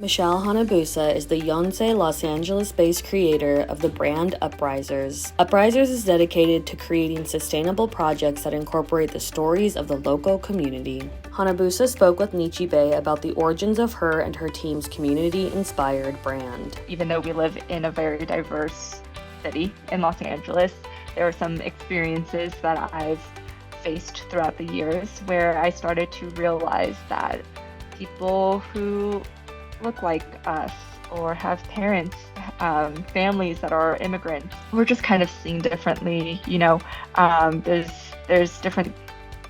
Michelle Hanabusa is the Yonsei, Los Angeles-based creator of the brand Uprisers. Uprisers is dedicated to creating sustainable projects that incorporate the stories of the local community. Hanabusa spoke with Nichibei about the origins of her and her team's community-inspired brand. Even though we live in a very diverse city in Los Angeles, there are some experiences that I've faced throughout the years where I started to realize that people who look like us or have parents, families that are immigrants, we're just kind of seen differently. There's different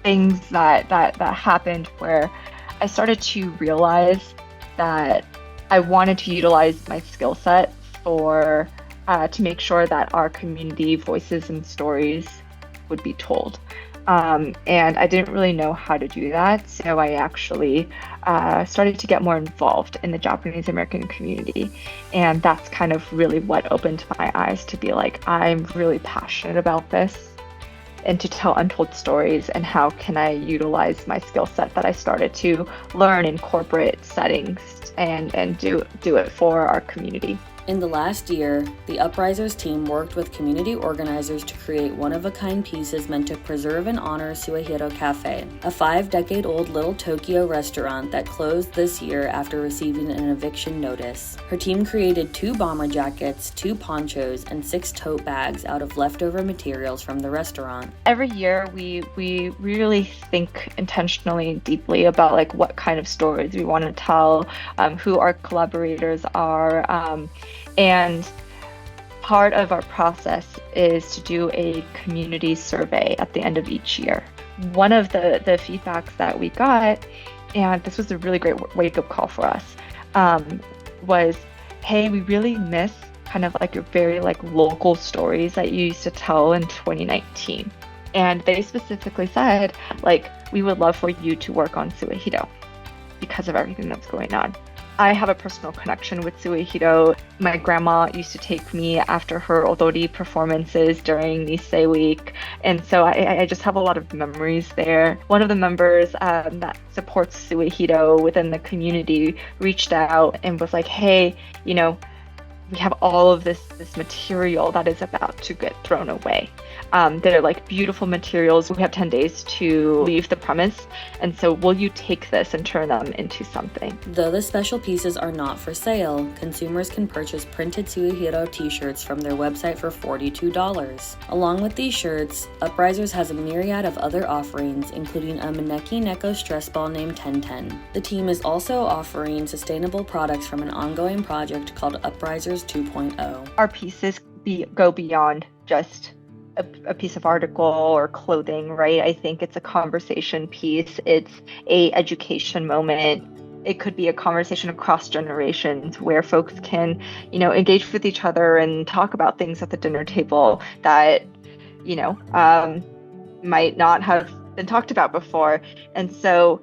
things that happened where I started to realize that I wanted to utilize my skill set for to make sure that our community voices and stories would be told. And I didn't really know how to do that, so I actually started to get more involved in the Japanese American community. And that's kind of really what opened my eyes to be like, I'm really passionate about this and to tell untold stories, and how can I utilize my skill set that I started to learn in corporate settings and do it for our community. In the last year, the Uprisers team worked with community organizers to create one-of-a-kind pieces meant to preserve and honor Suehiro Cafe, a 5-decade-old little Tokyo restaurant that closed this year after receiving an eviction notice. Her team created 2 bomber jackets, 2 ponchos, and 6 tote bags out of leftover materials from the restaurant. Every year, we really think intentionally and deeply about like what kind of stories we want to tell, who our collaborators are, and part of our process is to do a community survey at the end of each year. One of the feedbacks that we got, and this was a really great wake-up call for us, was, hey, we really miss kind of like your very like local stories that you used to tell in 2019. And they specifically said, like, we would love for you to work on Suehiro because of everything that's going on. I have a personal connection with Suehiro. My grandma used to take me after her odori performances during Nisei Week, and so I just have a lot of memories there. One of the members that supports Suehiro within the community reached out and was like, hey, we have all of this material that is about to get thrown away. They're like beautiful materials. We have 10 days to leave the premise. And so will you take this and turn them into something? Though the special pieces are not for sale, consumers can purchase printed Suehiro t-shirts from their website for $42. Along with these shirts, Uprisers has a myriad of other offerings, including a Maneki Neko stress ball named 1010. The team is also offering sustainable products from an ongoing project called Uprisers 2.0. Our pieces go beyond just a piece of article or clothing, right? I think it's a conversation piece. It's a education moment. It could be a conversation across generations where folks can, engage with each other and talk about things at the dinner table that, might not have been talked about before. And so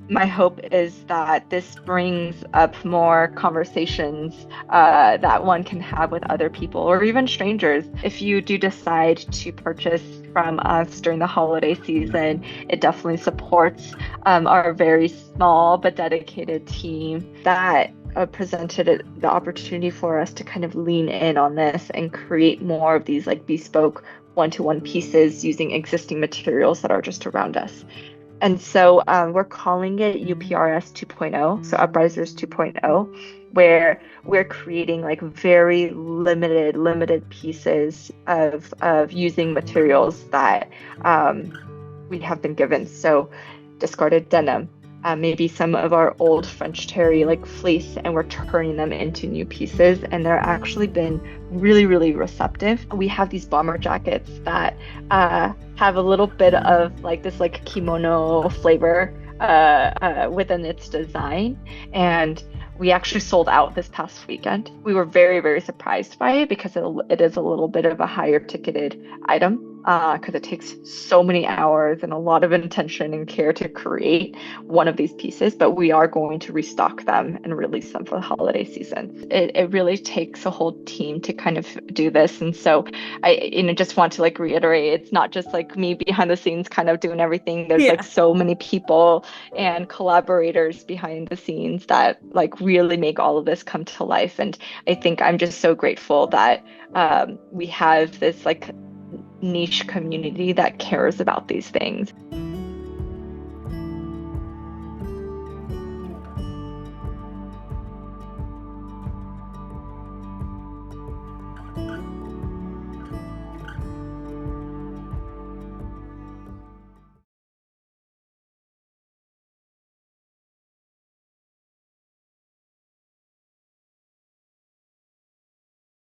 my hope is that this brings up more conversations that one can have with other people or even strangers. If you do decide to purchase from us during the holiday season, it definitely supports our very small but dedicated team that presented the opportunity for us to kind of lean in on this and create more of these like bespoke one-to-one pieces using existing materials that are just around us. And so we're calling it UPRS 2.0, so Uprisers 2.0, where we're creating like very limited pieces of using materials that we have been given. So discarded denim, maybe some of our old French terry like fleece, and we're turning them into new pieces, and they're actually been really receptive. We have these bomber jackets that have a little bit of like this like kimono flavor within its design, and we actually sold out this past weekend. We were very surprised by it because it is a little bit of a higher ticketed item. because it takes so many hours and a lot of intention and care to create one of these pieces, but we are going to restock them and release them for the holiday season. It really takes a whole team to kind of do this. And so just want to like reiterate, it's not just like me behind the scenes kind of doing everything. There's like so many people and collaborators behind the scenes that like really make all of this come to life. And I think I'm just so grateful that we have this like niche community that cares about these things.